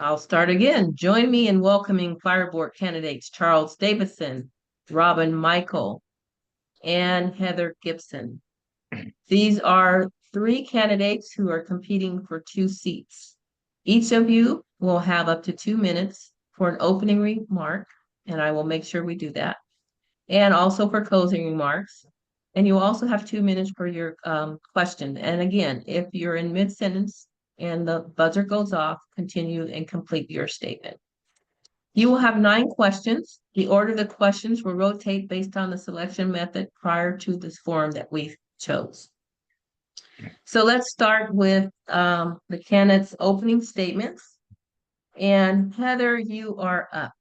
I'll start again. Join me in welcoming Fire Board candidates Charles Davidson, Robin Michael, and Heather Gibson. These are three candidates who are competing for two seats. Each of you will have up to 2 minutes for an opening remark, and I will make sure we do that, and also for closing remarks. And you also have 2 minutes for your question. And again, if you're in mid-sentence and the buzzer goes off, continue and complete your statement. You will have 9 questions. The order of the questions will rotate based on the selection method prior to this form that we chose. So let's start with the candidates' opening statements. And Heather, you are up.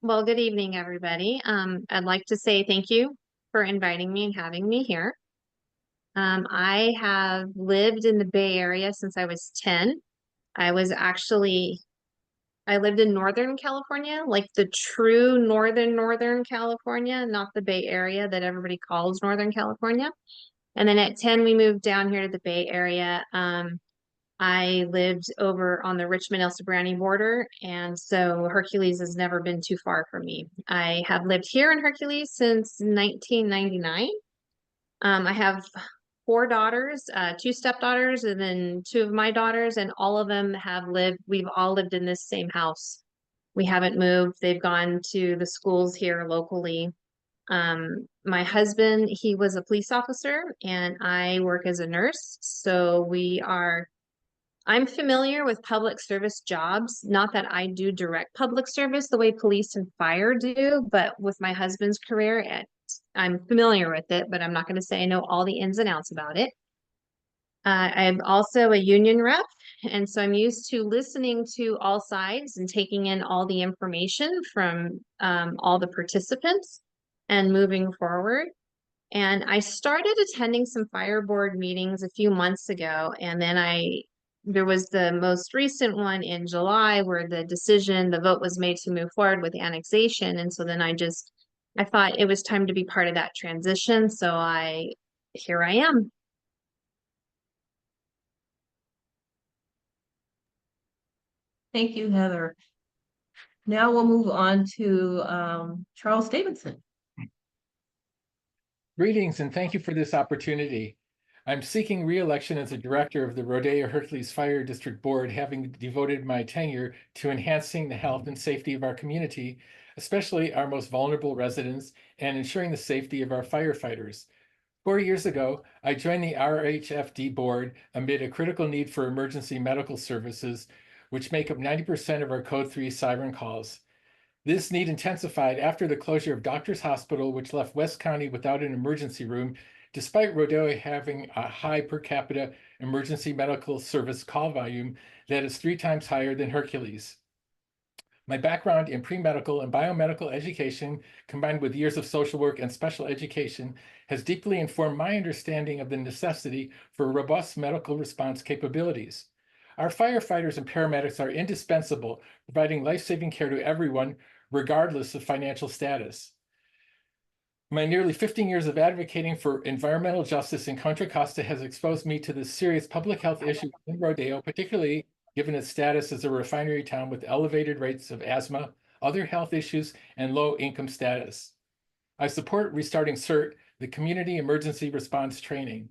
Well, good evening, everybody. I'd like to say thank you for inviting me and having me here. I have lived in the Bay Area since I was 10. I lived in Northern California, like the true Northern California, not the Bay Area that everybody calls Northern California. And then at 10, we moved down here to the Bay Area. I lived over on the Richmond-El Sobrante border, and so Hercules has never been too far from me. I have lived here in Hercules since 1999. I have 4 daughters, 2 stepdaughters, and then 2 of my daughters, and we've all lived in this same house. We haven't moved. They've gone to the schools here locally. My husband, he was a police officer, and I work as a nurse, so I'm familiar with public service jobs, not that I do direct public service the way police and fire do, but with my husband's career, I'm familiar with it, but I'm not going to say I know all the ins and outs about it. I'm also a union rep, and so I'm used to listening to all sides and taking in all the information from all the participants and moving forward. And I started attending some fire board meetings a few months ago, and then there was the most recent one in July where the vote was made to move forward with annexation. And so then I thought it was time to be part of that transition. So here I am. Thank you, Heather. Now we'll move on to Charles Davidson. Greetings and thank you for this opportunity. I'm seeking re-election as a director of the Rodeo-Hercules Fire District Board, having devoted my tenure to enhancing the health and safety of our community, especially our most vulnerable residents, and ensuring the safety of our firefighters. 4 years ago, I joined the RHFD Board amid a critical need for emergency medical services, which make up 90% of our Code 3 siren calls. This need intensified after the closure of Doctors Hospital, which left West County without an emergency room, despite Rodeo having a high per capita emergency medical service call volume that is 3 times higher than Hercules. My background in pre-medical and biomedical education, combined with years of social work and special education, has deeply informed my understanding of the necessity for robust medical response capabilities. Our firefighters and paramedics are indispensable, providing life-saving care to everyone, regardless of financial status. My nearly 15 years of advocating for environmental justice in Contra Costa has exposed me to the serious public health issue in Rodeo, particularly given its status as a refinery town with elevated rates of asthma, other health issues, and low income status. I support restarting CERT, the Community Emergency Response Training.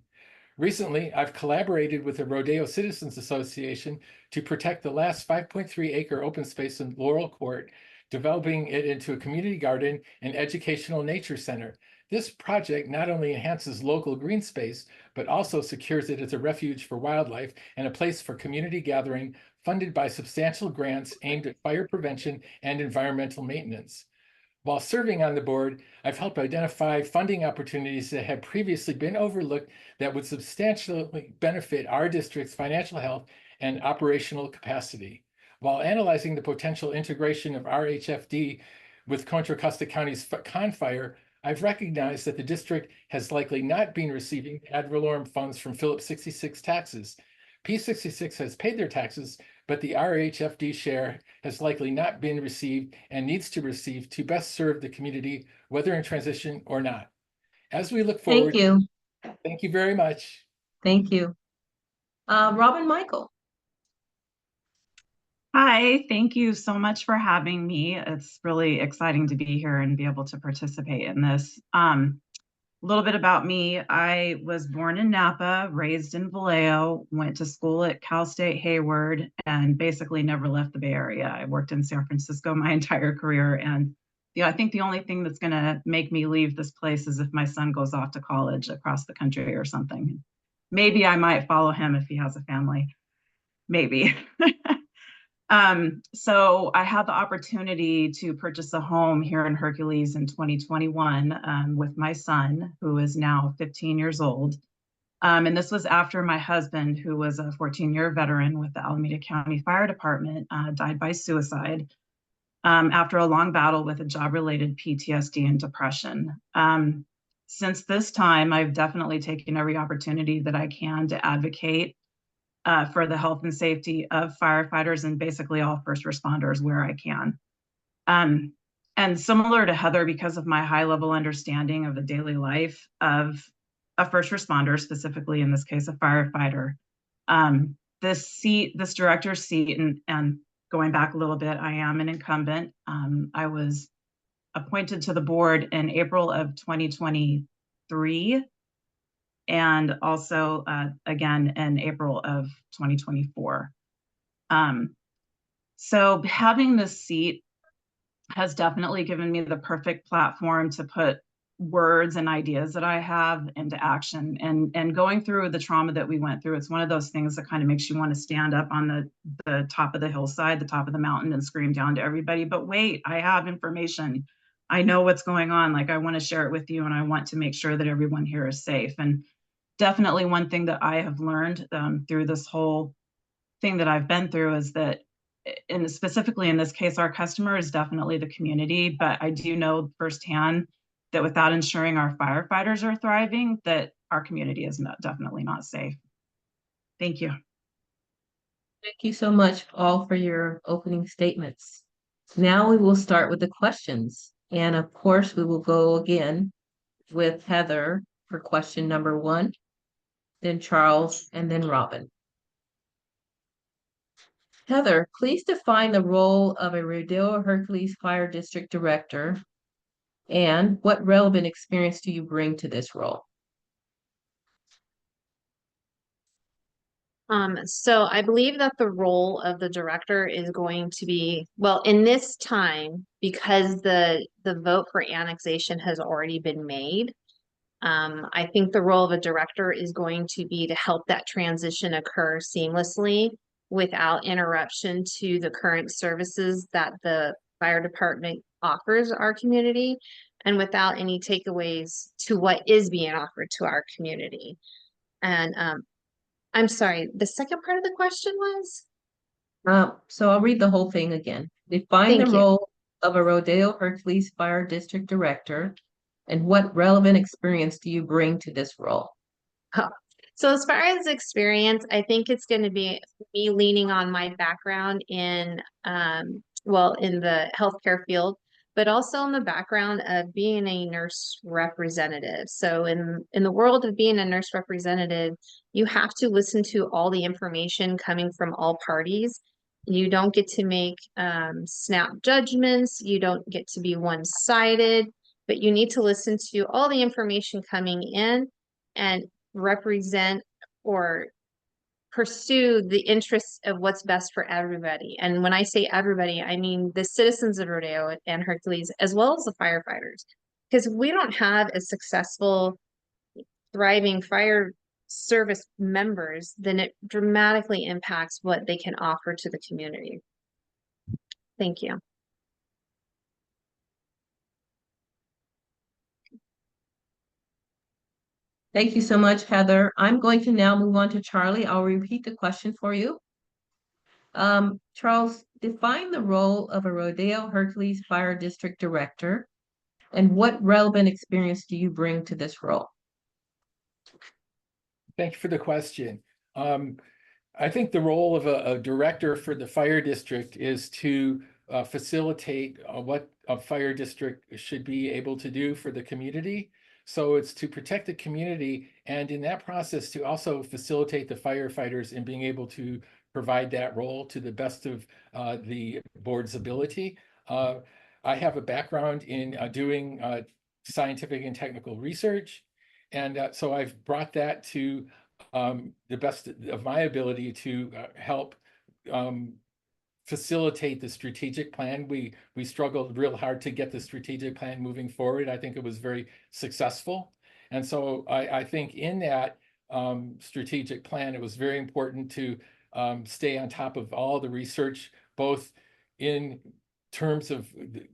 Recently, I've collaborated with the Rodeo Citizens Association to protect the last 5.3-acre open space in Laurel Court, developing it into a community garden and educational nature center. This project not only enhances local green space, but also secures it as a refuge for wildlife and a place for community gathering, funded by substantial grants aimed at fire prevention and environmental maintenance. While serving on the board, I've helped identify funding opportunities that had previously been overlooked that would substantially benefit our district's financial health and operational capacity. While analyzing the potential integration of RHFD with Contra Costa County's ConFire, I've recognized that the district has likely not been receiving ad valorem funds from Phillips 66 taxes. P66 has paid their taxes, but the RHFD share has likely not been received and needs to receive to best serve the community, whether in transition or not. As we look forward, Thank you. Thank you very much. Thank you. Robin Michael. Hi, thank you so much for having me. It's really exciting to be here and be able to participate in this. A little bit about me. I was born in Napa, raised in Vallejo, went to school at Cal State Hayward, and basically never left the Bay Area. I worked in San Francisco my entire career. And I think the only thing that's going to make me leave this place is if my son goes off to college across the country or something. Maybe I might follow him if he has a family. Maybe. So I had the opportunity to purchase a home here in Hercules in 2021 with my son, who is now 15 years old. And this was after my husband, who was a 14-year veteran with the Alameda County Fire Department, died by suicide after a long battle with a job-related PTSD and depression. Since this time, I've definitely taken every opportunity that I can to advocate for the health and safety of firefighters and basically all first responders where I can. And similar to Heather, because of my high level understanding of the daily life of a first responder, specifically in this case, a firefighter, this director's seat, and going back a little bit, I am an incumbent. I was appointed to the board in April of 2023. And also, again, in April of 2024. So having this seat has definitely given me the perfect platform to put words and ideas that I have into action. And going through the trauma that we went through, it's one of those things that kind of makes you want to stand up on the top of the hillside, the top of the mountain, and scream down to everybody. But wait, I have information. I know what's going on. Like, I want to share it with you, and I want to make sure that everyone here is safe. And definitely one thing that I have learned through this whole thing that I've been through is that, and specifically in this case, our customer is definitely the community, but I do know firsthand that without ensuring our firefighters are thriving, that our community is definitely not safe. Thank you. Thank you so much all for your opening statements. Now we will start with the questions. And of course, we will go again with Heather for question number 1, then Charles, and then Robin. Heather, please define the role of a Rodeo-Hercules Fire District Director, and what relevant experience do you bring to this role? So I believe that the role of the director is going to be, well, in this time, because the vote for annexation has already been made, I think the role of a director is going to be to help that transition occur seamlessly without interruption to the current services that the fire department offers our community, and without any takeaways to what is being offered to our community. And I'm sorry, the second part of the question was? So I'll read the whole thing again. Define the role of a Rodeo-Hercules Fire District Director, and what relevant experience do you bring to this role? So as far as experience, I think it's going to be me leaning on my background in, well, in the healthcare field, but also in the background of being a nurse representative. So in the world of being a nurse representative, you have to listen to all the information coming from all parties. You don't get to make snap judgments. You don't get to be one-sided, but you need to listen to all the information coming in and represent or pursue the interests of what's best for everybody. And when I say everybody, I mean the citizens of Rodeo and Hercules, as well as the firefighters. Because if we don't have a successful, thriving fire service members, then it dramatically impacts what they can offer to the community. Thank you. Thank you so much, Heather. I'm going to now move on to Charlie. I'll repeat the question for you. Charles, define the role of a Rodeo-Hercules Fire District Director, and what relevant experience do you bring to this role? Thank you for the question. I think the role of a director for the fire district is to facilitate what a fire district should be able to do for the community. So it's to protect the community, and in that process to also facilitate the firefighters in being able to provide that role to the best of the board's ability. I have a background in doing scientific and technical research, and so I've brought that to the best of my ability to help facilitate the strategic plan. We struggled real hard to get the strategic plan moving forward. I think it was very successful. And so I think in that strategic plan, it was very important to stay on top of all the research, both in terms of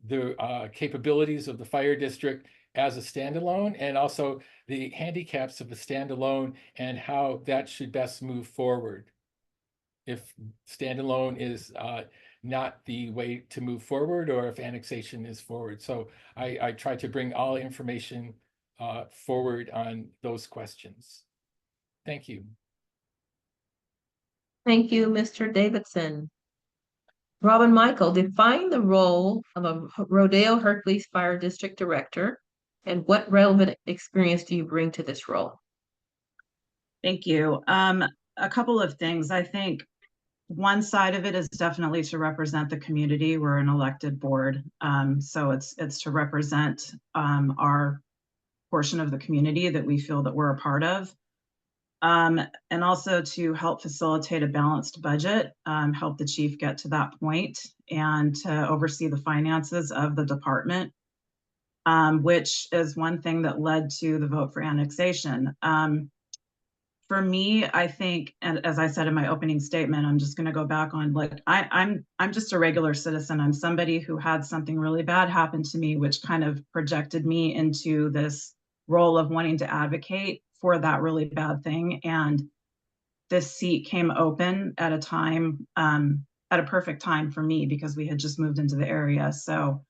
the capabilities of the fire district as a standalone, and also the handicaps of a standalone and how that should best move forward. If standalone is not the way to move forward, or if annexation is forward. So I try to bring all information forward on those questions. Thank you. Thank you, Mr. Davidson. Robin Michael, define the role of a Rodeo-Hercules Fire District Director, and what relevant experience do you bring to this role? Thank you. A couple of things. I think one side of it is definitely to represent the community. We're an elected board, so it's to represent our portion of the community that we feel that we're a part of, and also to help facilitate a balanced budget, help the chief get to that point, and to oversee the finances of the department, which is one thing that led to the vote for annexation. For me, I think, and as I said in my opening statement, I'm just going to go back on, like, I'm just a regular citizen. I'm somebody who had something really bad happen to me, which kind of projected me into this role of wanting to advocate for that really bad thing. And this seat came open at a time, at a perfect time for me, because we had just moved into the area. So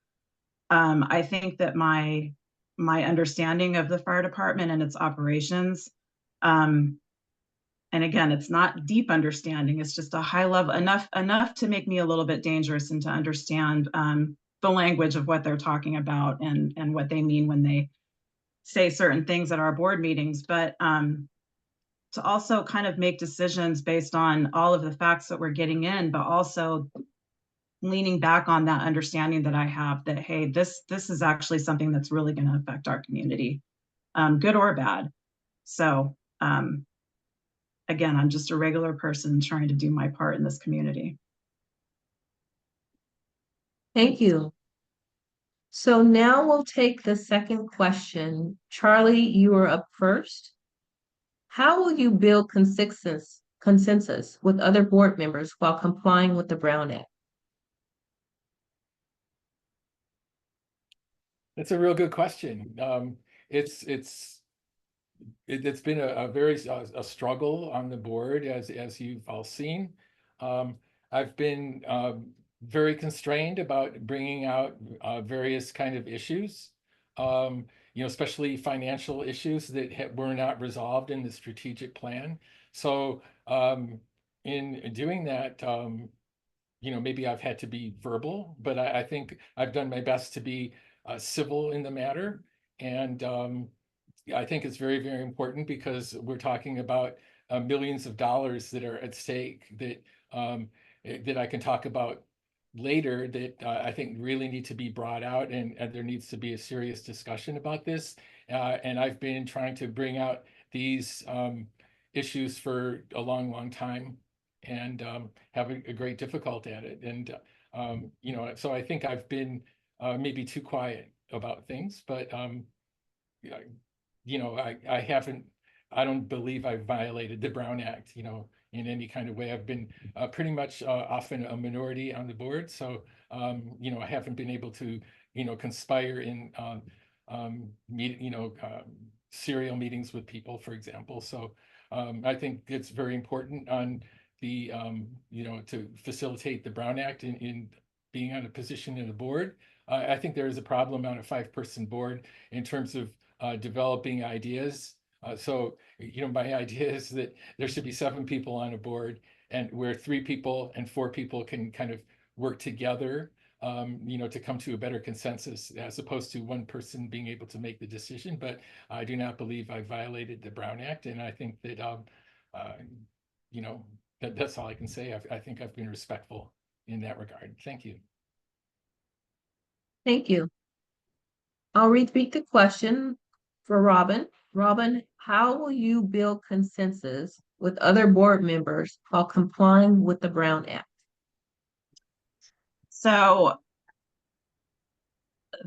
I think that my understanding of the fire department and its operations, and again, it's not deep understanding, it's just a high level, enough to make me a little bit dangerous and to understand the language of what they're talking about and what they mean when they say certain things at our board meetings. But to also kind of make decisions based on all of the facts that we're getting in, but also leaning back on that understanding that I have that, hey, this is actually something that's really going to affect our community, good or bad. So again, I'm just a regular person trying to do my part in this community. Thank you. So now we'll take the second question. Charlie, you are up first. How will you build consensus with other board members while complying with the Brown Act? That's a real good question. It's been a very struggle on the board, as you've all seen. I've been very constrained about bringing out various kind of issues, especially financial issues that were not resolved in the strategic plan. So in doing that, maybe I've had to be verbal, but I think I've done my best to be civil in the matter. And I think it's very, very important, because we're talking about millions of dollars that are at stake that I can talk about later, that I think really need to be brought out, and there needs to be a serious discussion about this. And I've been trying to bring out these issues for a long, long time, and having a great difficulty at it. And so I think I've been maybe too quiet about things, but I don't believe I've violated the Brown Act, in any kind of way. I've been pretty much often a minority on the board. So, I haven't been able to, conspire in, serial meetings with people, for example. So I think it's very important on the, to facilitate the Brown Act in being on a position in the board. I think there is a problem on a 5-person board in terms of developing ideas. So, my idea is that there should be 7 people on a board, and where 3 people and 4 people can kind of work together to come to a better consensus as opposed to one person being able to make the decision. But I do not believe I violated the Brown Act, and I think that that's all I can say. I think I've been respectful in that regard. Thank you. Thank you. I'll repeat the question for Robin. Robin, how will you build consensus with other board members while complying with the Brown Act? So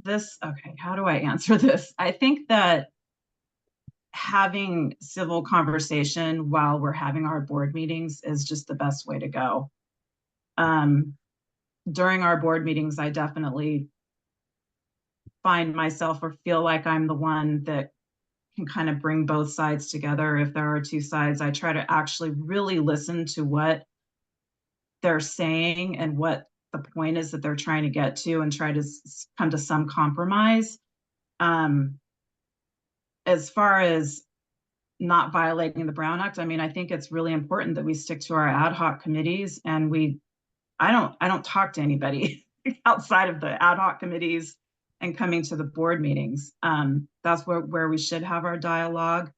okay, how do I answer this? I think that having civil conversation while we're having our board meetings is just the best way to go. During our board meetings, I definitely find myself or feel like I'm the one that can kind of bring both sides together. If there are two sides, I try to actually really listen to what they're saying and what the point is that they're trying to get to, and try to come to some compromise. As far as not violating the Brown Act, I mean, I think it's really important that we stick to our ad hoc committees, and I don't talk to anybody outside of the ad hoc committees and coming to the board meetings. That's where we should have our dialogue.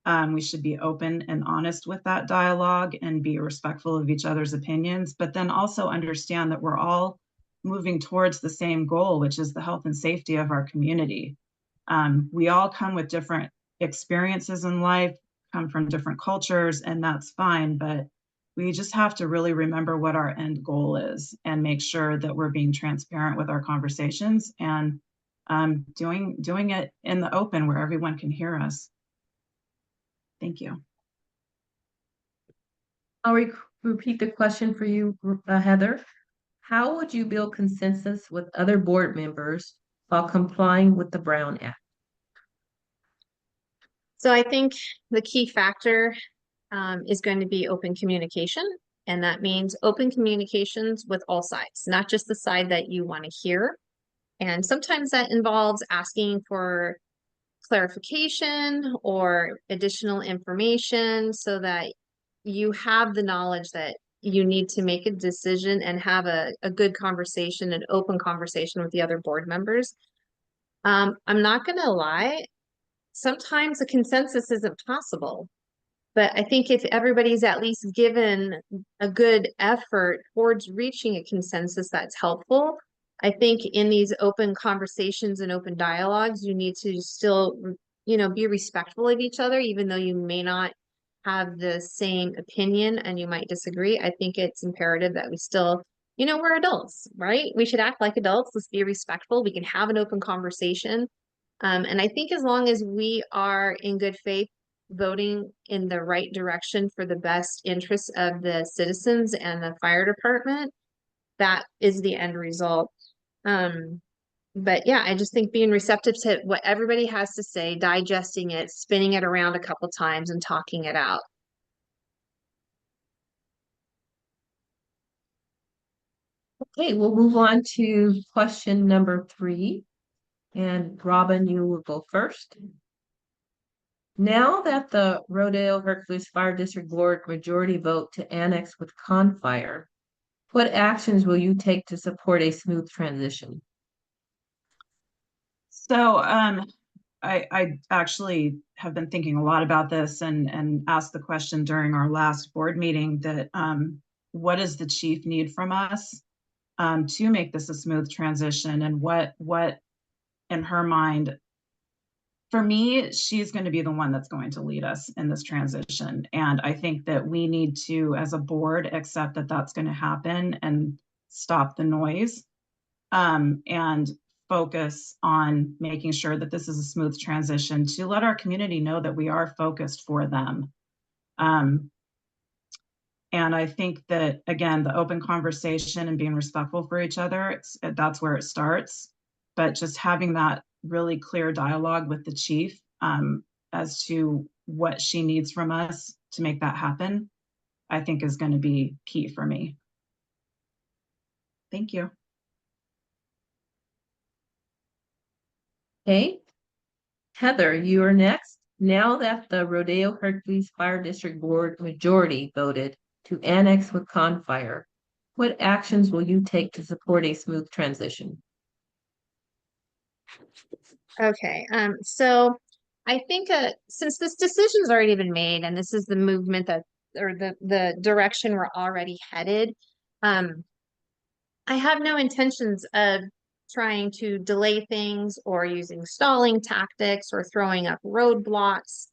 We should be open and honest with that dialogue and be respectful of each other's opinions, but then also understand that we're all moving towards the same goal, which is the health and safety of our community. We all come with different experiences in life, come from different cultures, and that's fine, but we just have to really remember what our end goal is and make sure that we're being transparent with our conversations and doing it in the open where everyone can hear us. Thank you. I'll repeat the question for you, Heather. How would you build consensus with other board members while complying with the Brown Act? So I think the key factor is going to be open communication. And that means open communications with all sides, not just the side that you want to hear. And sometimes that involves asking for clarification or additional information so that you have the knowledge that you need to make a decision and have a good conversation, an open conversation with the other board members. I'm not going to lie. Sometimes a consensus isn't possible, but I think if everybody's at least given a good effort towards reaching a consensus, that's helpful. I think in these open conversations and open dialogues, you need to still, be respectful of each other, even though you may not have the same opinion and you might disagree. I think it's imperative that we still, we're adults, right? We should act like adults. Let's be respectful. We can have an open conversation. And I think as long as we are in good faith, voting in the right direction for the best interests of the citizens and the fire department, that is the end result. But yeah, I just think being receptive to what everybody has to say, digesting it, spinning it around a couple times and talking it out. Okay, we'll move on to question number 3. And Robin, you will go first. Now that the Rodeo-Hercules Fire District Board majority vote to annex with ConFire, what actions will you take to support a smooth transition? So I actually have been thinking a lot about this and asked the question during our last board meeting that what does the chief need from us to make this a smooth transition, and what in her mind, for me, she's going to be the one that's going to lead us in this transition. And I think that we need to, as a board, accept that that's going to happen and stop the noise and focus on making sure that this is a smooth transition, to let our community know that we are focused for them. And I think that, again, the open conversation and being respectful for each other, that's where it starts. But just having that really clear dialogue with the chief as to what she needs from us to make that happen, I think is going to be key for me. Thank you. Okay, Heather, you are next. Now that the Rodeo-Hercules Fire District Board majority voted to annex with ConFire, What actions will you take to support a smooth transition? Okay, so I think since this decision's already been made and this is the movement that or the direction we're already headed, I have no intentions of trying to delay things or using stalling tactics or throwing up roadblocks.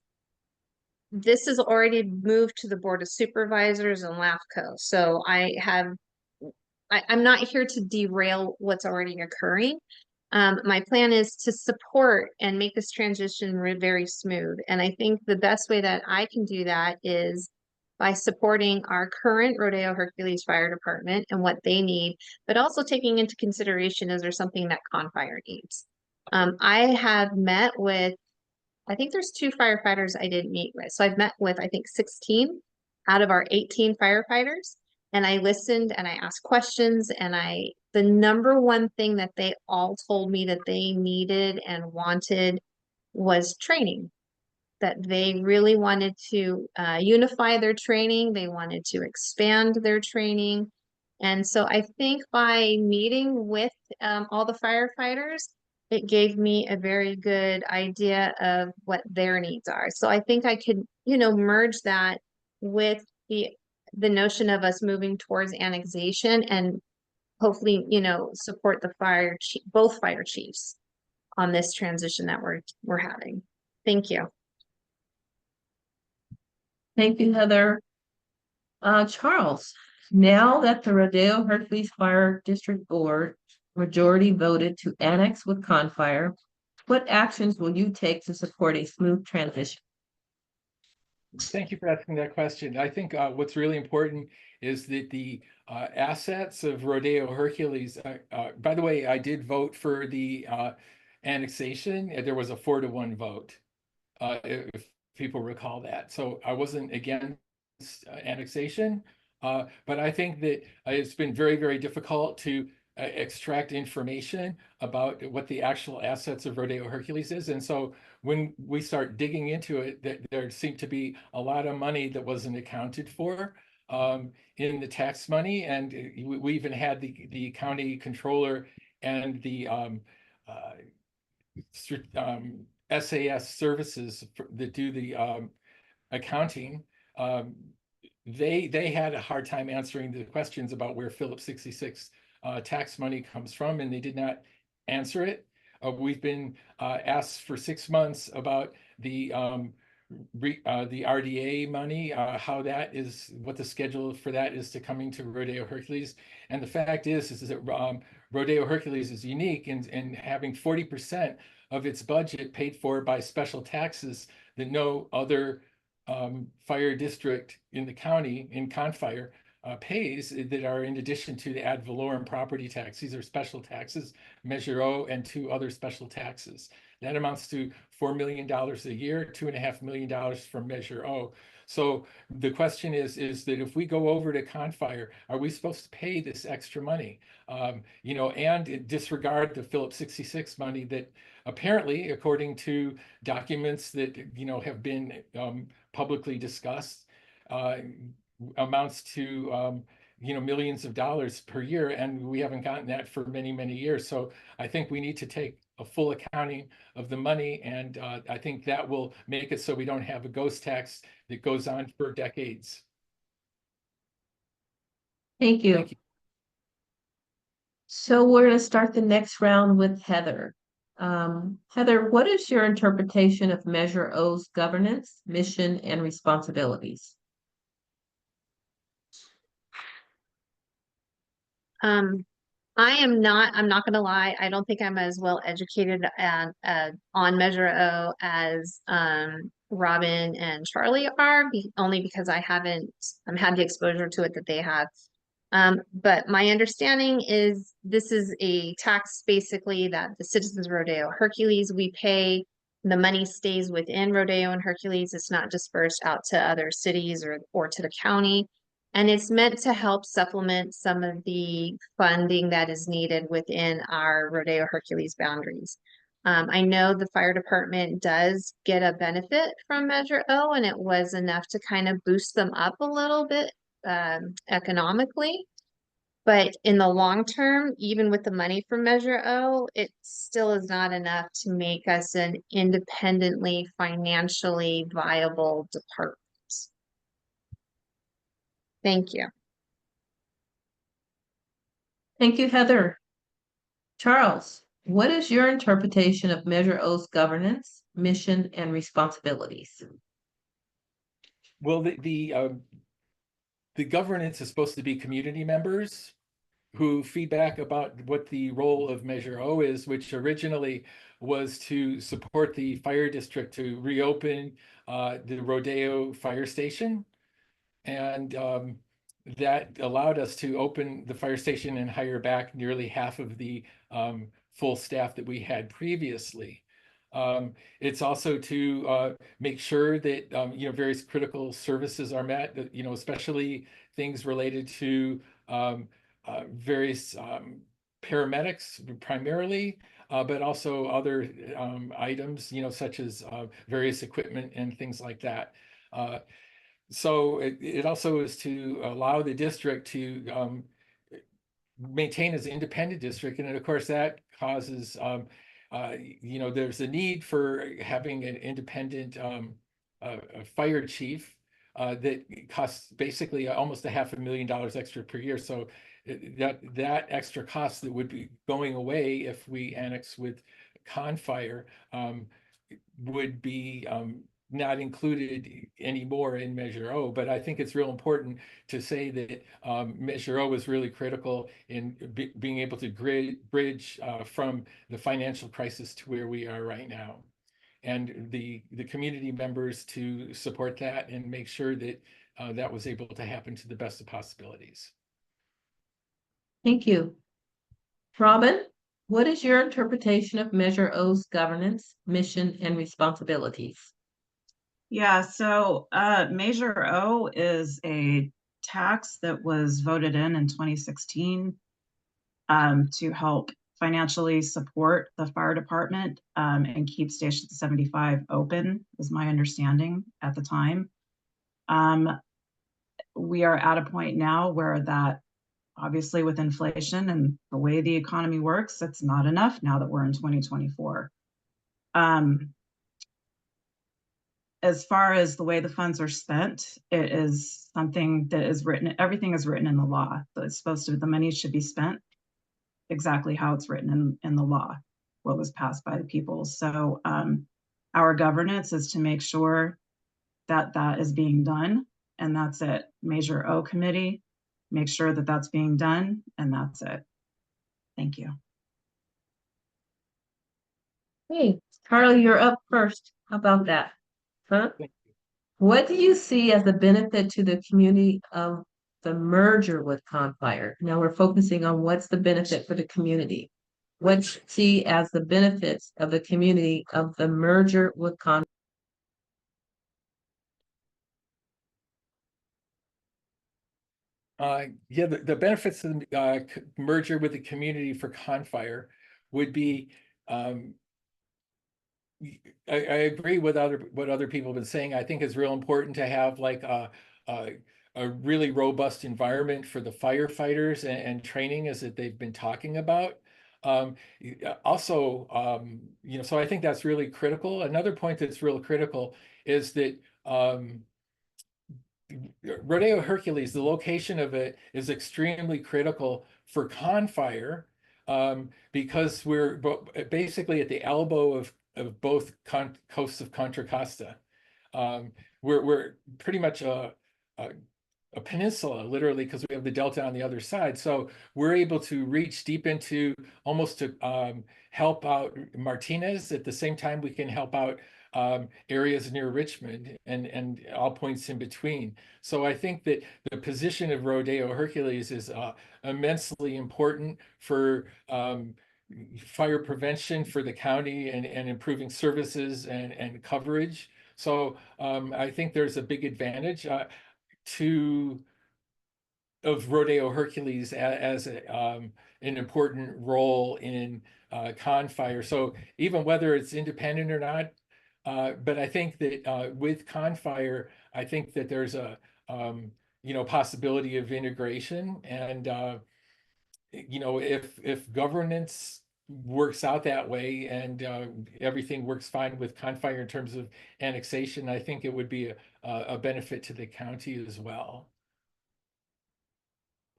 This is already moved to the Board of Supervisors and LAFCO. So I'm not here to derail what's already occurring. My plan is to support and make this transition very smooth. And I think the best way that I can do that is by supporting our current Rodeo-Hercules Fire Department and what they need, but also taking into consideration, is there something that ConFire needs? I have met with, I think there's 2 firefighters I didn't meet with. So I've met with, I think, 16 out of our 18 firefighters. And I listened and I asked questions, and the number one thing that they all told me that they needed and wanted was training. That they really wanted to unify their training. They wanted to expand their training. And so I think by meeting with all the firefighters, it gave me a very good idea of what their needs are. So I think I could, merge that with the notion of us moving towards annexation and hopefully, support both fire chiefs on this transition that we're having. Thank you. Thank you, Heather. Charles, now that the Rodeo-Hercules Fire District Board majority voted to annex with ConFire, what actions will you take to support a smooth transition? Thank you for asking that question. I think what's really important is that the assets of Rodeo-Hercules, by the way, I did vote for the annexation. There was a 4-to-1 vote, if people recall that. So I wasn't against annexation, but I think that it's been very, very difficult to extract information about what the actual assets of Rodeo-Hercules is. And so when we start digging into it, there seemed to be a lot of money that wasn't accounted for in the tax money. And we even had the county controller and the SAS services that do the accounting. They had a hard time answering the questions about where Phillips 66 tax money comes from, and they did not answer it. We've been asked for 6 months about the RDA money, how that is, what the schedule for that is to coming to Rodeo-Hercules. And the fact is that Rodeo-Hercules is unique in having 40% of its budget paid for by special taxes that no other fire district in the county, in ConFire, pays, that are in addition to the ad valorem property tax. These are special taxes, Measure O, and 2 other special taxes. That amounts to $4 million a year, $2.5 million from Measure O. So the question is that if we go over to ConFire, are we supposed to pay this extra money? And disregard the Phillips 66 money that apparently, according to documents that, have been publicly discussed, amounts to millions of dollars per year, and we haven't gotten that for many, many years. So I think we need to take a full accounting of the money, and I think that will make it so we don't have a ghost tax that goes on for decades. Thank you. Thank you. So we're going to start the next round with Heather. Heather, what is your interpretation of Measure O's governance, mission, and responsibilities? I'm not gonna lie, I don't think I'm as well educated on Measure O as Robin and Charlie are, only because I haven't had the exposure to it that they have. But my understanding is this is a tax basically that the citizens of Rodeo-Hercules, we pay. The money stays within Rodeo and Hercules. It's not dispersed out to other cities or to the county. And it's meant to help supplement some of the funding that is needed within our Rodeo-Hercules boundaries. I know the fire department does get a benefit from Measure O, and it was enough to kind of boost them up a little bit economically. But in the long term, even with the money from Measure O, it still is not enough to make us an independently financially viable department. Thank you. Thank you, Heather. Charles, what is your interpretation of Measure O's governance, mission, and responsibilities? Well, the governance is supposed to be community members who feedback about what the role of Measure O is, which originally was to support the fire district to reopen the Rodeo fire station. And that allowed us to open the fire station and hire back nearly half of the full staff that we had previously. It's also to make sure that various critical services are met, especially things related to various paramedics primarily, but also other items, such as various equipment and things like that. So it also is to allow the district to maintain as an independent district. And of course, that causes, there's a need for having an independent a fire chief that costs basically almost $500,000 extra per year. So that extra cost that would be going away if we annex with ConFire would be not included anymore in Measure O. But I think it's real important to say that Measure O is really critical in being able to bridge from the financial crisis to where we are right now. And the community members to support that and make sure that that was able to happen to the best of possibilities. Thank you. Robin, what is your interpretation of Measure O's governance, mission, and responsibilities? Yeah, so Measure O is a tax that was voted in 2016 to help financially support the fire department and keep Station 75 open, is my understanding at the time. We are at a point now where that, obviously with inflation and the way the economy works, it's not enough now that we're in 2024. As far as the way the funds are spent, it is something that is written, everything is written in the law. So it's supposed to, the money should be spent exactly how it's written in the law, what was passed by the people. So our governance is to make sure that that is being done, and that's it. Measure O committee, make sure that that's being done, and that's it. Thank you. Hey, Carly, you're up first. How about that? Huh? What do you see as the benefit to the community of the merger with ConFire? Now we're focusing on what's the benefit for the community. What do you see as the benefits of the community of the merger with ConFire? Yeah, the benefits of the merger with the community for ConFire would be, I agree with what other people have been saying. I think it's real important to have like a really robust environment for the firefighters and training as that they've been talking about. Also, so I think that's really critical. Another point that's real critical is that Rodeo-Hercules, the location of it is extremely critical for ConFire because we're basically at the elbow of both coasts of Contra Costa. We're pretty much a peninsula, literally, because we have the delta on the other side. So we're able to reach deep into almost to help out Martinez. At the same time, we can help out areas near Richmond and all points in between. So I think that the position of Rodeo-Hercules is immensely important for fire prevention for the county and improving services and coverage. So I think there's a big advantage of Rodeo-Hercules as an important role in ConFire. So even whether it's independent or not, but I think that with ConFire, I think that there's a possibility of integration, and you know, if governance works out that way and everything works fine with ConFire in terms of annexation, I think it would be a benefit to the county as well,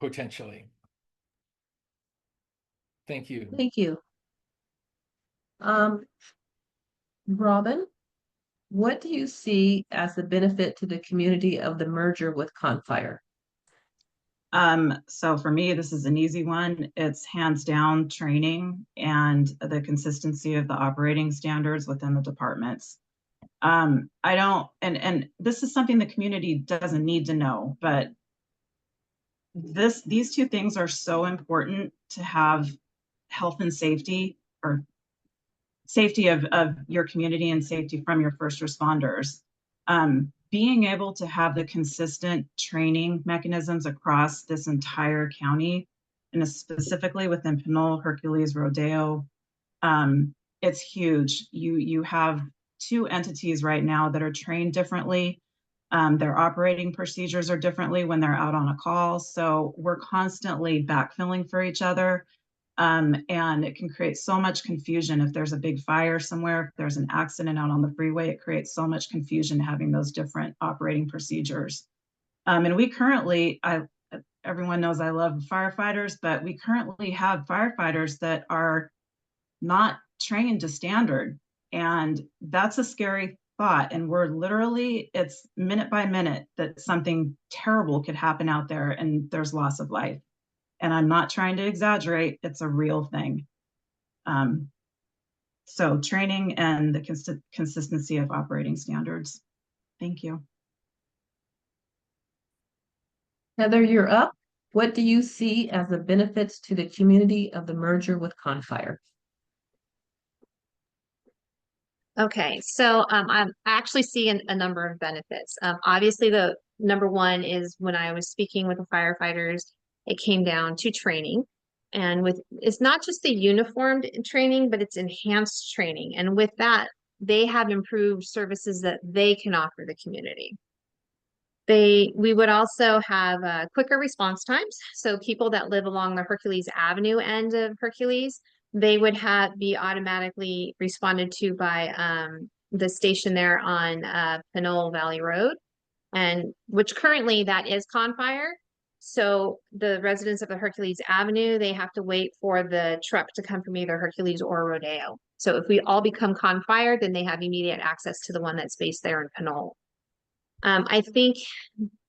potentially. Thank you. Thank you. Robin, what do you see as the benefit to the community of the merger with ConFire? So for me, this is an easy one. It's hands down training and the consistency of the operating standards within the departments. I don't, and this is something the community doesn't need to know, but these two things are so important to have health and safety, or safety of your community and safety from your first responders. Being able to have the consistent training mechanisms across this entire county, and specifically within Pinole, Hercules, Rodeo, it's huge. You have two entities right now that are trained differently. Their operating procedures are differently when they're out on a call. So we're constantly backfilling for each other. And it can create so much confusion if there's a big fire somewhere, if there's an accident out on the freeway, it creates so much confusion having those different operating procedures. And we currently, everyone knows I love firefighters, but we currently have firefighters that are not trained to standard. And that's a scary thought. And we're literally, it's minute by minute that something terrible could happen out there and there's loss of life. And I'm not trying to exaggerate, it's a real thing. So training and the consistency of operating standards. Thank you. Heather, you're up. What do you see as the benefits to the community of the merger with ConFire? Okay, so I actually see a number of benefits. Obviously, the number one is when I was speaking with the firefighters, it came down to training. And it's not just the uniformed training, but it's enhanced training. And with that, they have improved services that they can offer the community. We would also have quicker response times. So people that live along the Hercules Avenue end of Hercules, they would be automatically responded to by the station there on Pinole Valley Road, and which currently that is ConFire. So the residents of the Hercules Avenue, they have to wait for the truck to come from either Hercules or Rodeo. So if we all become ConFire, then they have immediate access to the one that's based there in Pinole. I think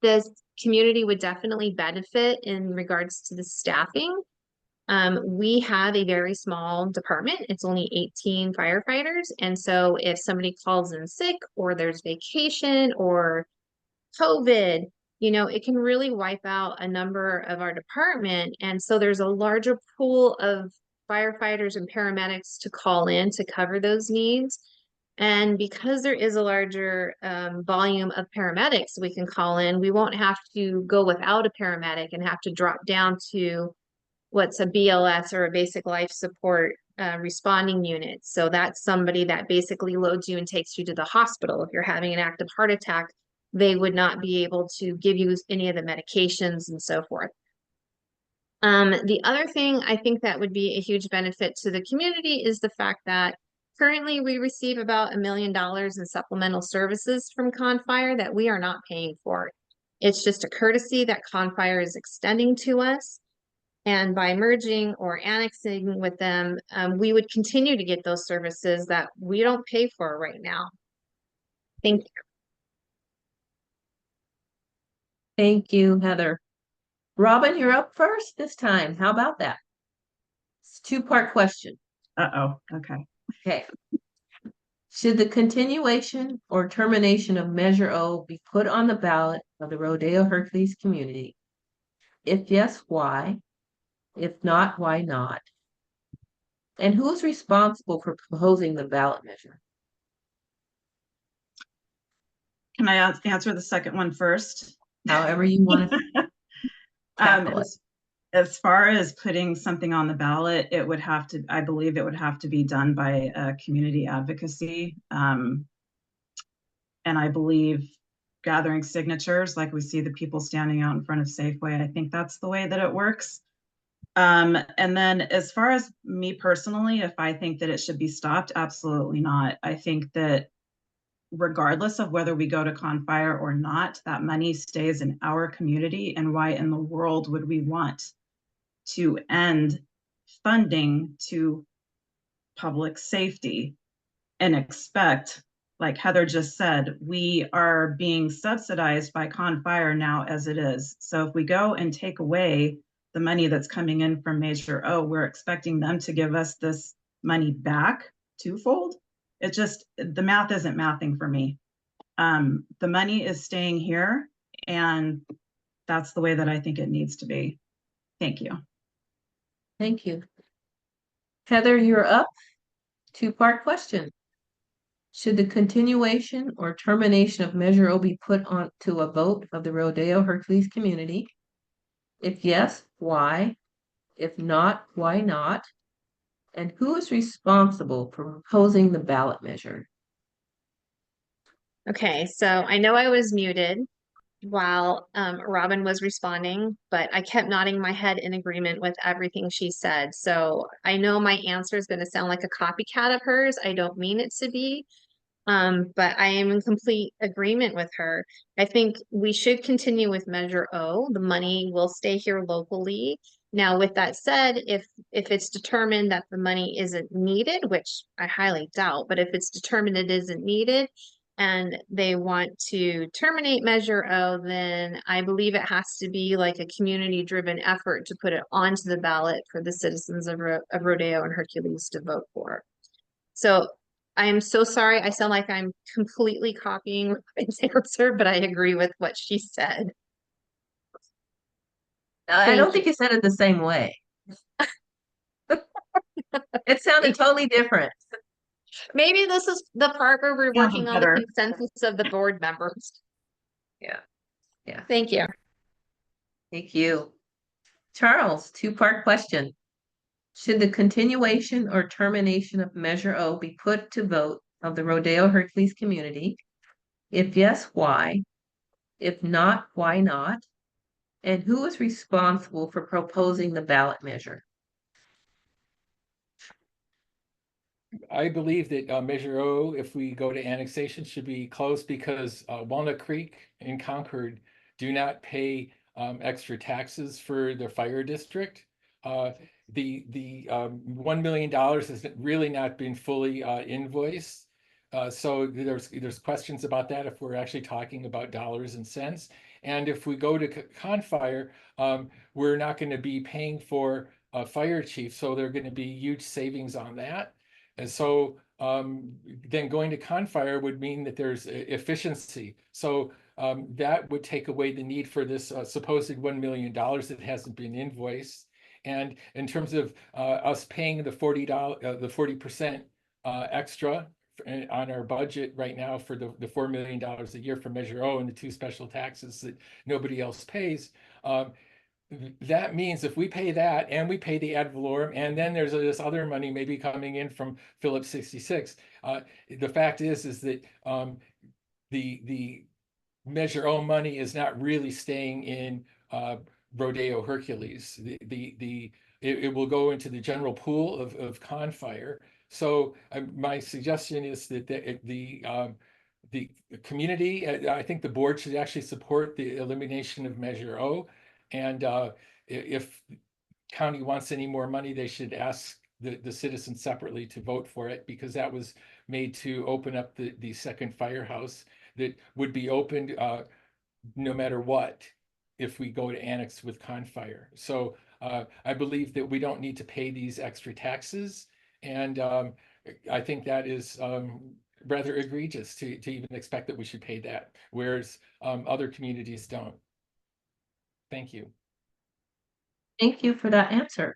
this community would definitely benefit in regards to the staffing. We have a very small department. It's only 18 firefighters. And so if somebody calls in sick or there's vacation or COVID, it can really wipe out a number of our department. And so there's a larger pool of firefighters and paramedics to call in to cover those needs. And because there is a larger volume of paramedics we can call in, we won't have to go without a paramedic and have to drop down to what's a BLS or a basic life support responding unit. So that's somebody that basically loads you and takes you to the hospital. If you're having an active heart attack, they would not be able to give you any of the medications and so forth. The other thing I think that would be a huge benefit to the community is the fact that currently we receive about $1 million in supplemental services from ConFire that we are not paying for. It's just a courtesy that ConFire is extending to us. And by merging or annexing with them, we would continue to get those services that we don't pay for right now. Thank you. Thank you, Heather. Robin, you're up first this time. How about that? It's a two-part question. Uh-oh, okay. Okay. Should the continuation or termination of Measure O be put on the ballot of the Rodeo-Hercules community? If yes, why? If not, why not? And who's responsible for proposing the ballot measure? Can I answer the second one first? However you want to tackle it. As far as putting something on the ballot, it would have to, I believe it would have to be done by community advocacy. And I believe gathering signatures, like we see the people standing out in front of Safeway, I think that's the way that it works. And then as far as me personally, if I think that it should be stopped, absolutely not. I think that regardless of whether we go to ConFire or not, that money stays in our community. And why in the world would we want to end funding to public safety and expect, like Heather just said, we are being subsidized by ConFire now as it is. So if we go and take away the money that's coming in from Measure O, we're expecting them to give us this money back twofold. It just, the math isn't mathing for me. The money is staying here, and that's the way that I think it needs to be. Thank you. Thank you. Heather, you're up. Two-part question. Should the continuation or termination of Measure O be put on to a vote of the Rodeo-Hercules community? If yes, why? If not, why not? And who is responsible for proposing the ballot measure? Okay, so I know I was muted while Robin was responding, but I kept nodding my head in agreement with everything she said. So I know my answer is going to sound like a copycat of hers. I don't mean it to be, but I am in complete agreement with her. I think we should continue with Measure O. The money will stay here locally. Now, with that said, if it's determined that the money isn't needed, which I highly doubt, but if it's determined it isn't needed, and they want to terminate Measure O, then I believe it has to be like a community-driven effort to put it onto the ballot for the citizens of Rodeo and Hercules to vote for. So I am so sorry. I sound like I'm completely copying Robin's answer, but I agree with what she said. I don't think you said it the same way. It sounded totally different. Maybe this is the part where we're working on the consensus of the board members. Yeah. Yeah. Thank you. Thank you. Charles, two-part question. Should the continuation or termination of Measure O be put to vote of the Rodeo-Hercules community? If yes, why? If not, why not? And who is responsible for proposing the ballot measure? I believe that Measure O, if we go to annexation, should be closed because Walnut Creek and Concord do not pay extra taxes for the fire district. The $1 million has really not been fully invoiced. So there's questions about that if we're actually talking about dollars and cents. And if we go to ConFire, we're not going to be paying for a fire chief, so there are going to be huge savings on that. And so then going to ConFire would mean that there's efficiency. So that would take away the need for this supposed $1 million that hasn't been invoiced. And in terms of us paying the 40% extra on our budget right now for the $4 million a year for Measure O and the 2 special taxes that nobody else pays, that means if we pay that and we pay the ad valorem, and then there's this other money maybe coming in from Phillips 66, the fact is that the Measure O money is not really staying in Rodeo-Hercules. It will go into the general pool of ConFire. So my suggestion is that the community, I think the board should actually support the elimination of Measure O. And if county wants any more money, they should ask the citizens separately to vote for it, because that was made to open up the second firehouse that would be opened no matter what if we go to annex with ConFire. So I believe that we don't need to pay these extra taxes. And I think that is rather egregious to even expect that we should pay that, whereas other communities don't. Thank you. Thank you for that answer.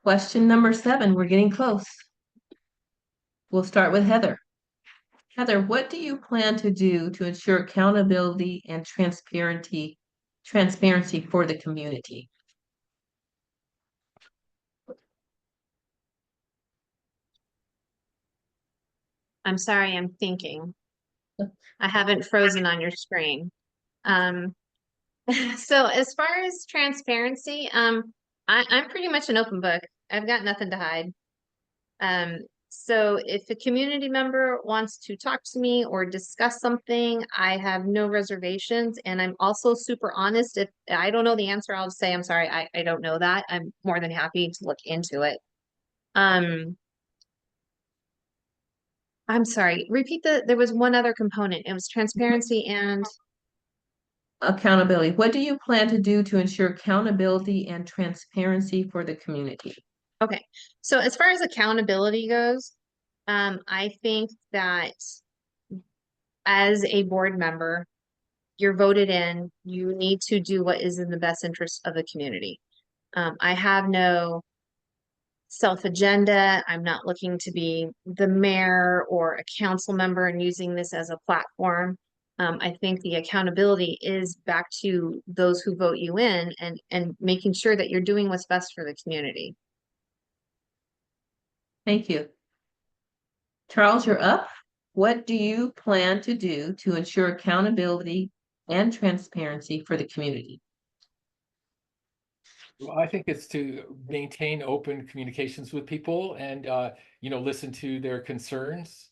Question number 7, we're getting close. We'll start with Heather. Heather, what do you plan to do to ensure accountability and transparency for the community? I'm sorry, I'm thinking. I haven't frozen on your screen. So as far as transparency, I'm pretty much an open book. I've got nothing to hide. So if a community member wants to talk to me or discuss something, I have no reservations. And I'm also super honest. If I don't know the answer, I'll just say, I'm sorry, I don't know that. I'm more than happy to look into it. I'm sorry, repeat there was one other component. It was transparency and Accountability. What do you plan to do to ensure accountability and transparency for the community? okay. So as far as accountability goes, I think that as a board member, you're voted in, you need to do what is in the best interest of the community. I have no self-agenda. I'm not looking to be the mayor or a council member and using this as a platform. I think the accountability is back to those who vote you in and making sure that you're doing what's best for the community. Thank you. Charles, you're up. What do you plan to do to ensure accountability and transparency for the community? Well, I think it's to maintain open communications with people and, listen to their concerns.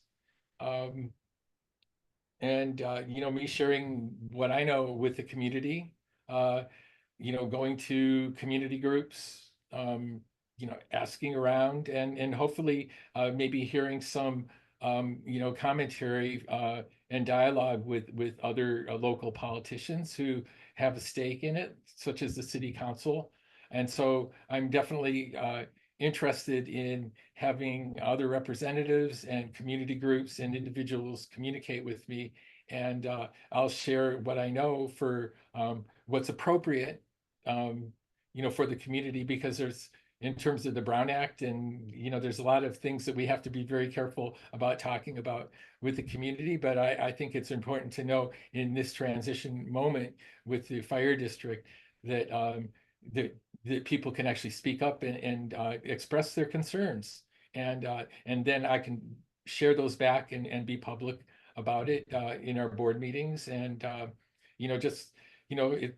Me sharing what I know with the community, going to community groups, asking around and hopefully maybe hearing some, commentary and dialogue with other local politicians who have a stake in it, such as the city council. And so I'm definitely interested in having other representatives and community groups and individuals communicate with me. And I'll share what I know for what's appropriate, for the community, because there's, in terms of the Brown Act, and there's a lot of things that we have to be very careful about talking about with the community. But I think it's important to know in this transition moment with the fire district that that people can actually speak up and express their concerns, and then I can share those back and be public about it in our board meetings. And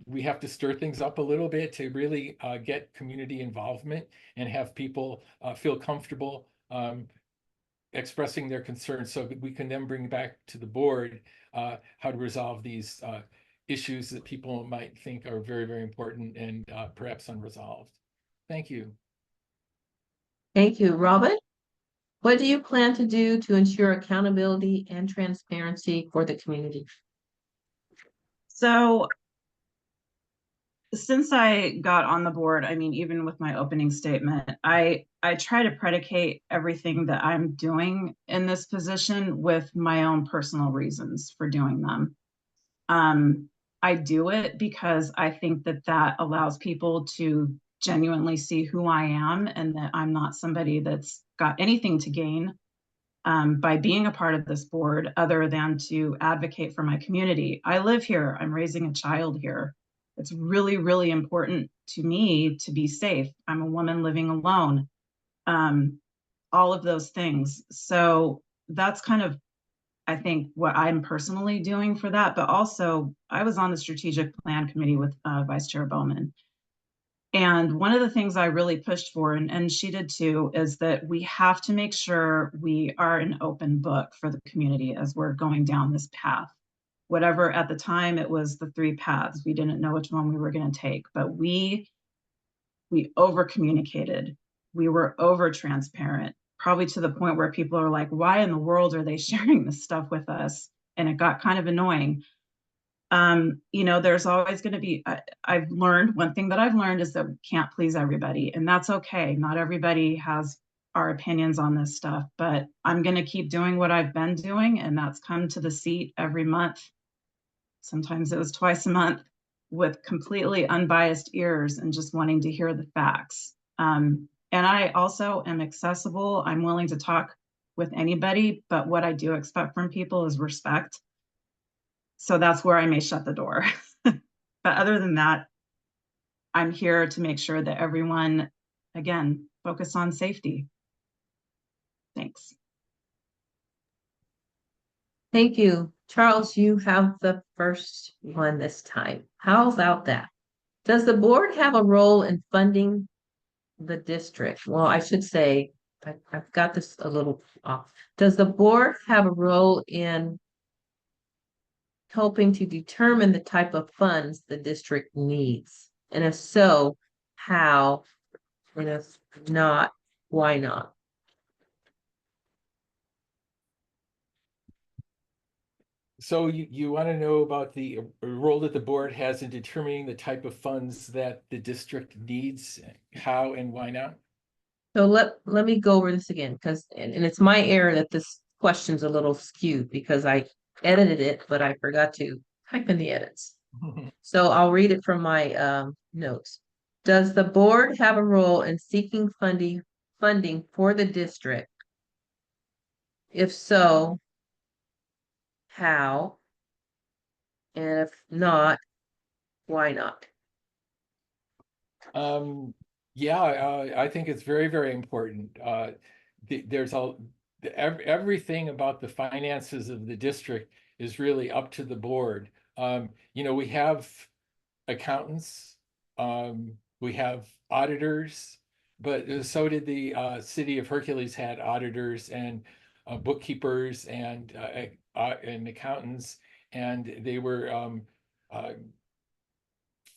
we have to stir things up a little bit to really get community involvement and have people feel comfortable expressing their concerns, so that we can then bring back to the board how to resolve these issues that people might think are very, very important and perhaps unresolved. Thank you. Thank you, Robin. What do you plan to do to ensure accountability and transparency for the community? So since I got on the board, I mean, even with my opening statement, I try to predicate everything that I'm doing in this position with my own personal reasons for doing them. I do it because I think that allows people to genuinely see who I am, and that I'm not somebody that's got anything to gain by being a part of this board other than to advocate for my community. I live here. I'm raising a child here. It's really, really important to me to be safe. I'm a woman living alone. All of those things. So that's kind of, I think, what I'm personally doing for that. But also, I was on the strategic plan committee with Vice Chair Bowman. And one of the things I really pushed for, and she did too, is that we have to make sure we are an open book for the community as we're going down this path. Whatever, at the time, it was the 3 paths. We didn't know which one we were going to take, but we over communicated. We were over transparent, probably to the point where people are like, why in the world are they sharing this stuff with us? And it got kind of annoying. There's always going to be, I've learned, one thing that I've learned is that we can't please everybody, and that's okay. Not everybody has our opinions on this stuff, but I'm going to keep doing what I've been doing, and that's come to the seat every month. Sometimes it was twice a month, with completely unbiased ears and just wanting to hear the facts. And I also am accessible. I'm willing to talk with anybody, but what I do expect from people is respect. So that's where I may shut the door. But other than that, I'm here to make sure that everyone, again, focus on safety. Thanks. Thank you. Charles, you have the first one this time. How about that? Does the board have a role in funding the district? Well, I should say, I've got this a little off. Does the board have a role in helping to determine the type of funds the district needs? And if so, how? And if not, why not? So you want to know about the role that the board has in determining the type of funds that the district needs, how and why not? So let me go over this again, because and it's my error that this question's a little skewed because I edited it, but I forgot to type in the edits. So I'll read it from my notes. Does the board have a role in seeking funding for the district? If so, how? And if not, why not? Yeah, I think it's very, very important. There's everything about the finances of the district is really up to the board. We have accountants, we have auditors, but so did the city of Hercules had auditors and bookkeepers and accountants, and they were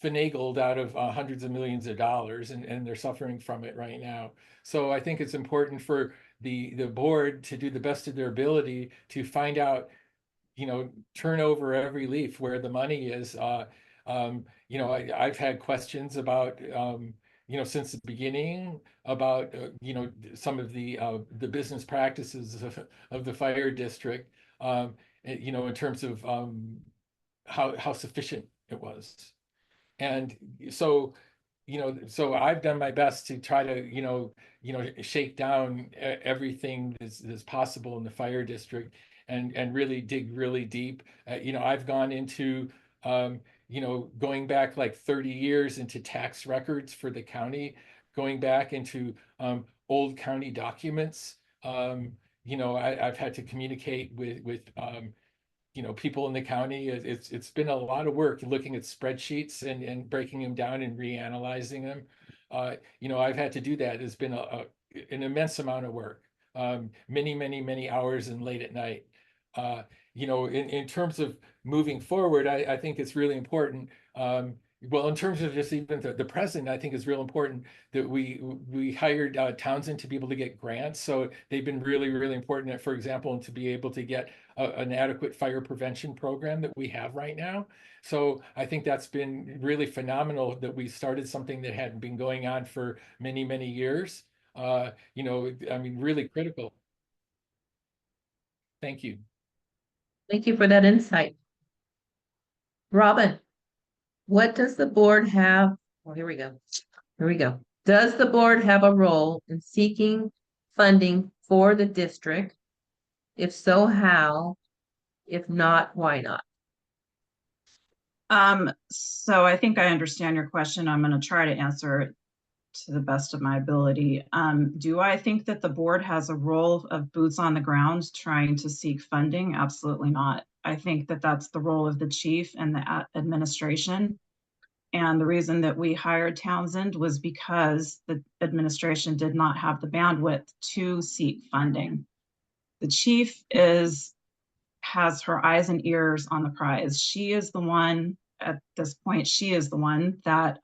finagled out of hundreds of millions of dollars, and they're suffering from it right now. So I think it's important for the board to do the best of their ability to find out, turn over every leaf where the money is. I've had questions about, since the beginning about, some of the business practices of the fire district, in terms of how sufficient it was. And so, so I've done my best to try to, shake down everything that's possible in the fire district and really dig really deep. I've gone into, going back like 30 years into tax records for the county, going back into old county documents. I've had to communicate with people in the county. It's been a lot of work looking at spreadsheets and breaking them down and reanalyzing them. I've had to do that. It's been an immense amount of work, many, many, many hours and late at night. In terms of moving forward, I think it's really important. Well, in terms of just even the present, I think it's real important that we hired Townsend to be able to get grants. So they've been really, really important, for example, to be able to get an adequate fire prevention program that we have right now. So I think that's been really phenomenal that we started something that had been going on for many, many years. I mean, really critical. Thank you. Thank you for that insight. Robin, what does the board have? Oh, here we go. Here we go. Does the board have a role in seeking funding for the district? If so, how? If not, why not? So I think I understand your question. I'm going to try to answer it to the best of my ability. Do I think that the board has a role of boots on the ground trying to seek funding? Absolutely not. I think that that's the role of the chief and the administration. And the reason that we hired Townsend was because the administration did not have the bandwidth to seek funding. The chief has her eyes and ears on the prize. She is the one, at this point, she is the one that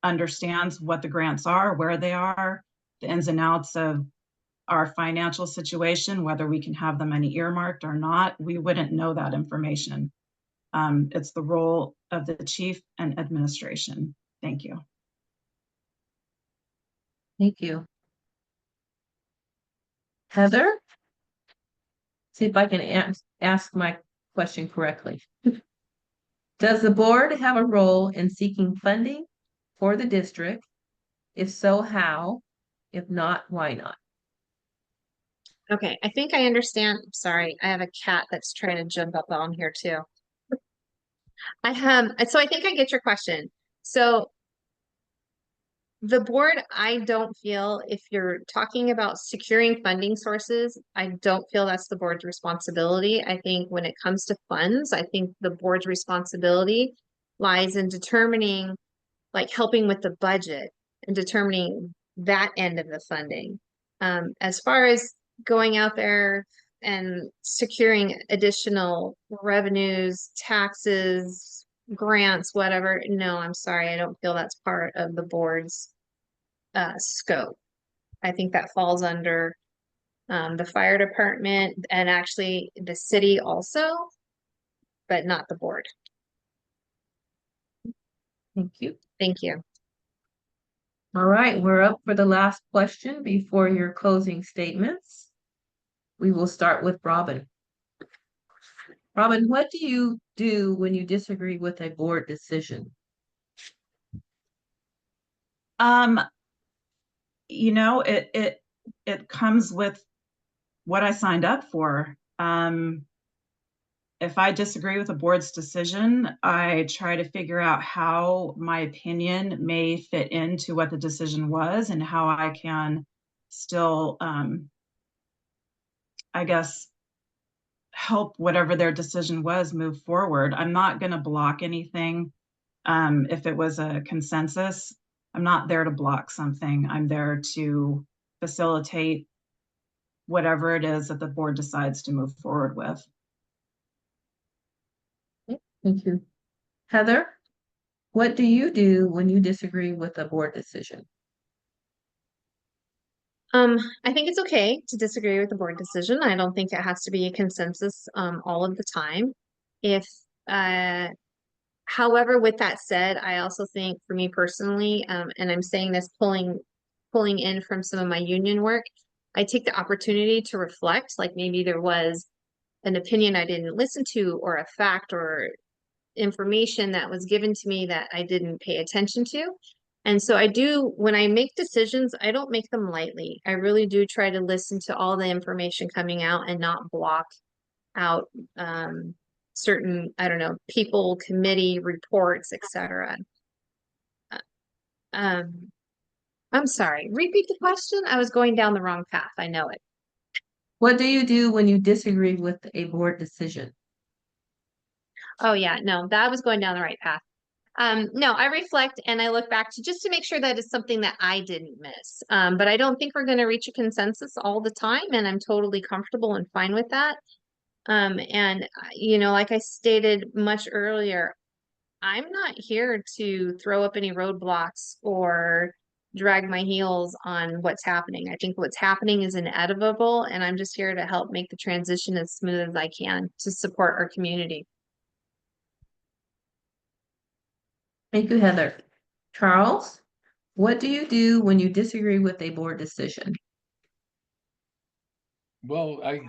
understands what the grants are, where they are, the ins and outs of our financial situation, whether we can have the money earmarked or not. We wouldn't know that information. It's the role of the chief and administration. Thank you. Thank you. Heather? See if I can ask my question correctly. Does the board have a role in seeking funding for the district? If so, how? If not, why not? Okay, I think I understand. Sorry, I have a cat that's trying to jump up on here too. So I think I get your question. So the board, I don't feel, if you're talking about securing funding sources, I don't feel that's the board's responsibility. I think when it comes to funds, I think the board's responsibility lies in determining, like helping with the budget, and determining that end of the funding. As far as going out there and securing additional revenues, taxes, grants, whatever, no, I'm sorry, I don't feel that's part of the board's scope. I think that falls under the fire department and actually the city also, but not the board. Thank you. Thank you. All right, we're up for the last question before your closing statements. We will start with Robin. Robin, what do you do when you disagree with a board decision? You know, it comes with what I signed up for. If I disagree with a board's decision, I try to figure out how my opinion may fit into what the decision was and how I can still, I guess, help whatever their decision was move forward. I'm not going to block anything. If it was a consensus, I'm not there to block something. I'm there to facilitate whatever it is that the board decides to move forward with. Thank you. Heather, what do you do when you disagree with a board decision? I think it's okay to disagree with the board decision. I don't think it has to be a consensus all of the time. However, with that said, I also think for me personally, and I'm saying this pulling in from some of my union work, I take the opportunity to reflect, like maybe there was an opinion I didn't listen to, or a fact or information that was given to me that I didn't pay attention to. And so I do, when I make decisions, I don't make them lightly. I really do try to listen to all the information coming out and not block out certain, I don't know, people, committee reports, etc. I'm sorry, repeat the question. I was going down the wrong path. I know it. What do you do when you disagree with a board decision? Oh yeah, no, that was going down the right path. No, I reflect and I look back to just to make sure that it's something that I didn't miss. But I don't think we're going to reach a consensus all the time, and I'm totally comfortable and fine with that. And you know, like I stated much earlier, I'm not here to throw up any roadblocks or drag my heels on what's happening. I think what's happening is inevitable, and I'm just here to help make the transition as smooth as I can to support our community. Thank you, Heather. Charles, what do you do when you disagree with a board decision? Well, I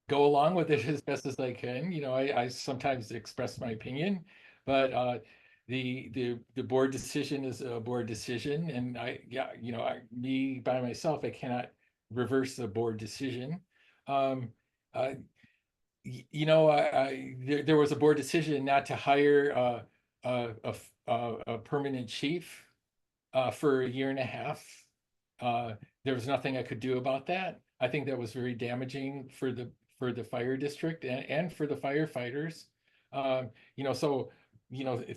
go along with it as best as I can. You know, I sometimes express my opinion, but the board decision is a board decision, and me by myself, I cannot reverse the board decision. There was a board decision not to hire a permanent chief for a year and a half. There was nothing I could do about that. I think that was very damaging for the fire district and for the firefighters.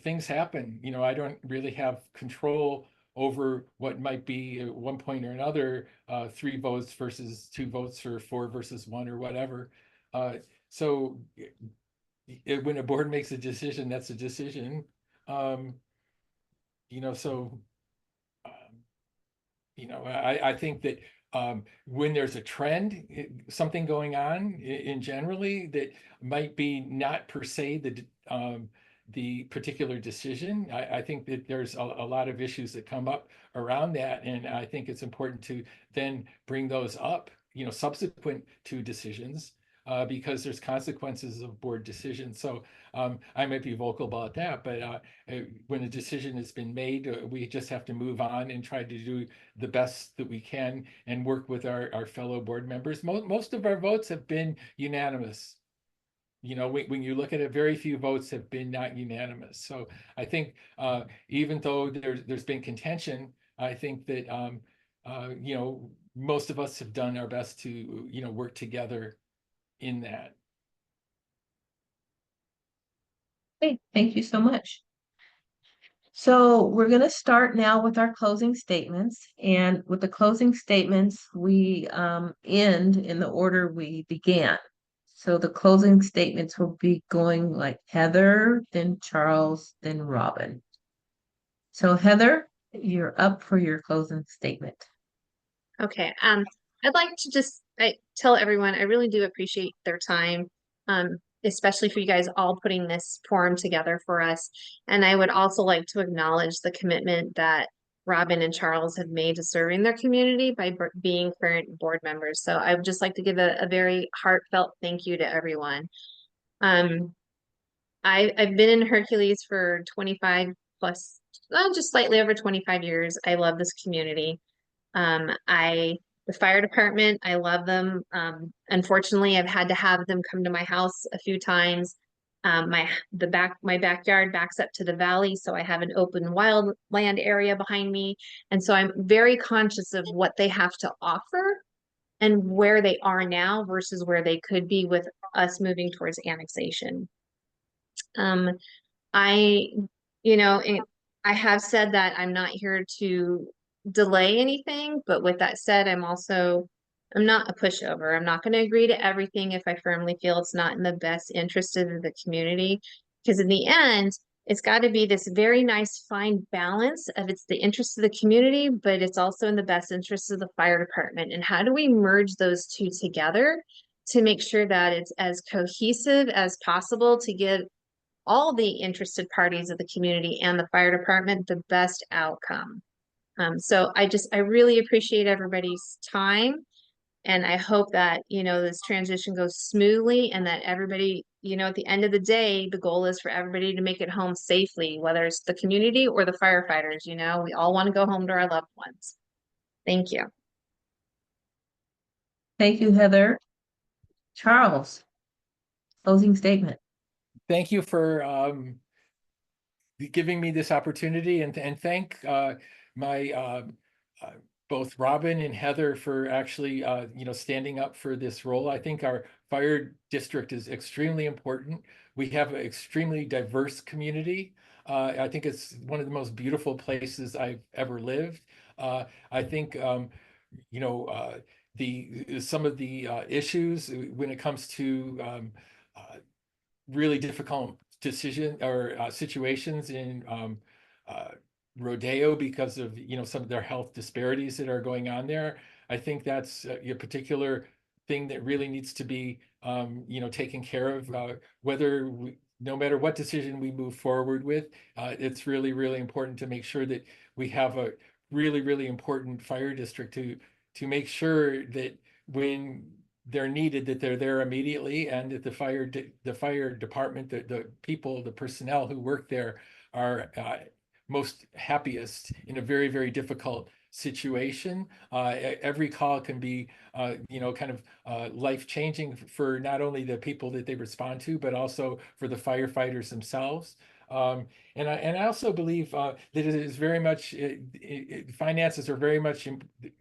Things happen. I don't really have control over what might be at one point or another 3 votes versus 2 votes or 4 versus 1 or whatever. When a board makes a decision, that's a decision. I think that when there's a trend, something going on in generally that might be not per se the particular decision, I think that there's a lot of issues that come up around that, and I think it's important to then bring those up, subsequent to decisions. Because there's consequences of board decisions. So I might be vocal about that, but when a decision has been made, we just have to move on and try to do the best that we can and work with our fellow board members. Most of our votes have been unanimous. When you look at it, very few votes have been not unanimous. So I think even though there's been contention, I think that most of us have done our best to work together in that. Okay, thank you so much. So we're going to start now with our closing statements. And with the closing statements, we end in the order we began. So the closing statements will be going like Heather, then Charles, then Robin. So Heather, you're up for your closing statement. Okay, I'd like to just tell everyone I really do appreciate their time, especially for you guys all putting this forum together for us. And I would also like to acknowledge the commitment that Robin and Charles have made to serving their community by being current board members. So I would just like to give a very heartfelt thank you to everyone. I've been in Hercules for 25 plus, just slightly over 25 years. I love this community. The fire department, I love them. Unfortunately, I've had to have them come to my house a few times. My backyard backs up to the valley, so I have an open wildland area behind me. And so I'm very conscious of what they have to offer and where they are now versus where they could be with us moving towards annexation. I, you know, I have said that I'm not here to delay anything, but with that said, I'm not a pushover. I'm not going to agree to everything if I firmly feel it's not in the best interest of the community. Because in the end, it's got to be this very nice fine balance of it's the interest of the community, but it's also in the best interest of the fire department. And how do we merge those two together to make sure that it's as cohesive as possible to give all the interested parties of the community and the fire department the best outcome. So I really appreciate everybody's time. And I hope that, this transition goes smoothly and that everybody, at the end of the day, the goal is for everybody to make it home safely, whether it's the community or the firefighters, we all want to go home to our loved ones. Thank you. Thank you, Heather. Charles, closing statement. Thank you for giving me this opportunity, and thank my both Robin and Heather for actually standing up for this role. I think our fire district is extremely important. We have an extremely diverse community. I think it's one of the most beautiful places I've ever lived. I think some of the issues when it comes to really difficult decision or situations in Rodeo because of some of their health disparities that are going on there. I think that's a particular thing that really needs to be taken care of. No matter what decision we move forward with, it's really, really important to make sure that we have a really, really important fire district to make sure that when they're needed, that they're there immediately, and that the fire department, the people, the personnel who work there are most happiest in a very, very difficult situation. Every call can be kind of life-changing for not only the people that they respond to, but also for the firefighters themselves. And I also believe that it is very much finances are very much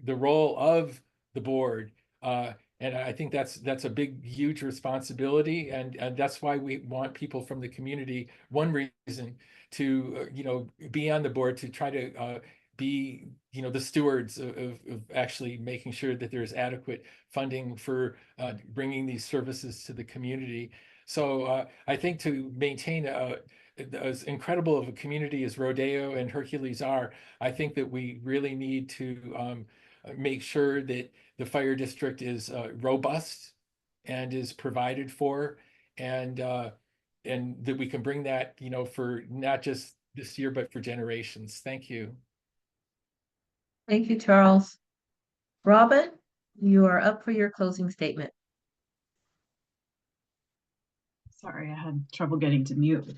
the role of the board. And I think that's a big, huge responsibility, and that's why we want people from the community. One reason to be on the board, to try to be the stewards of actually making sure that there's adequate funding for bringing these services to the community. So I think to maintain as incredible of a community as Rodeo and Hercules are, I think that we really need to make sure that the fire district is robust and is provided for, and that we can bring that, for not just this year, but for generations. Thank you. Thank you, Charles. Robin, you are up for your closing statement. Sorry, I had trouble getting to mute.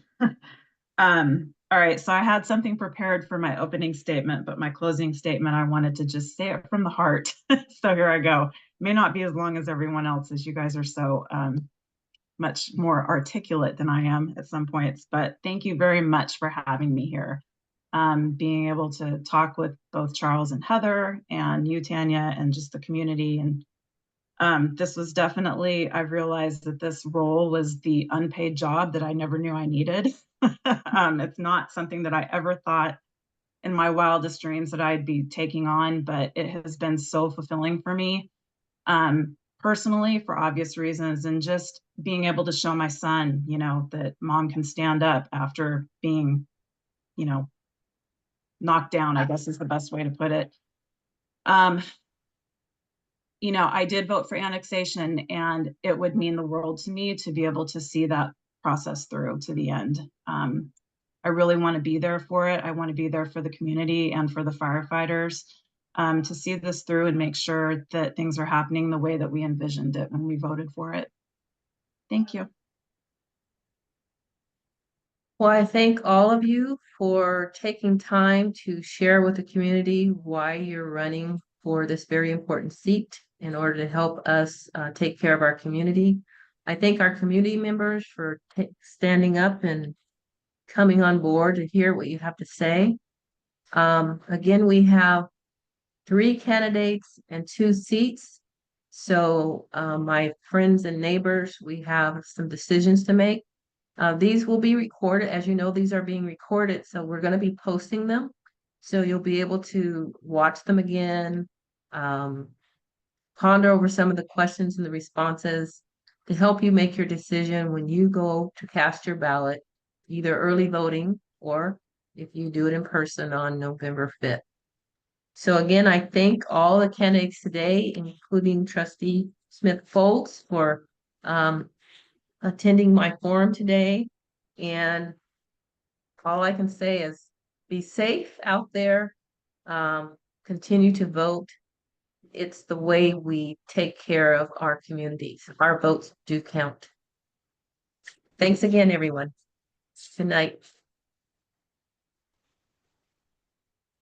All right, so I had something prepared for my opening statement, but my closing statement, I wanted to just say it from the heart. So here I go. It may not be as long as everyone else, as you guys are so much more articulate than I am at some points, but thank you very much for having me here. Being able to talk with both Charles and Heather and you, Tanya, and just the community. And this was definitely, I've realized that this role was the unpaid job that I never knew I needed. It's not something that I ever thought in my wildest dreams that I'd be taking on, but it has been so fulfilling for me, personally, for obvious reasons, and just being able to show my son, that mom can stand up after being, knocked down, I guess is the best way to put it. I did vote for annexation, and it would mean the world to me to be able to see that process through to the end. I really want to be there for it. I want to be there for the community and for the firefighters, to see this through and make sure that things are happening the way that we envisioned it when we voted for it. Thank you. Well, I thank all of you for taking time to share with the community why you're running for this very important seat in order to help us take care of our community. I thank our community members for standing up and coming on board to hear what you have to say. Again, we have 3 candidates and 2 seats. So my friends and neighbors, we have some decisions to make. These will be recorded. As you know, these are being recorded, so we're going to be posting them. So you'll be able to watch them again, ponder over some of the questions and the responses to help you make your decision when you go to cast your ballot, either early voting or if you do it in person on November 5th. So again, I thank all the candidates today, including Trustee Smith-Foltz for attending my forum today. And all I can say is be safe out there, continue to vote. It's the way we take care of our communities. Our votes do count. Thanks again, everyone. Good night.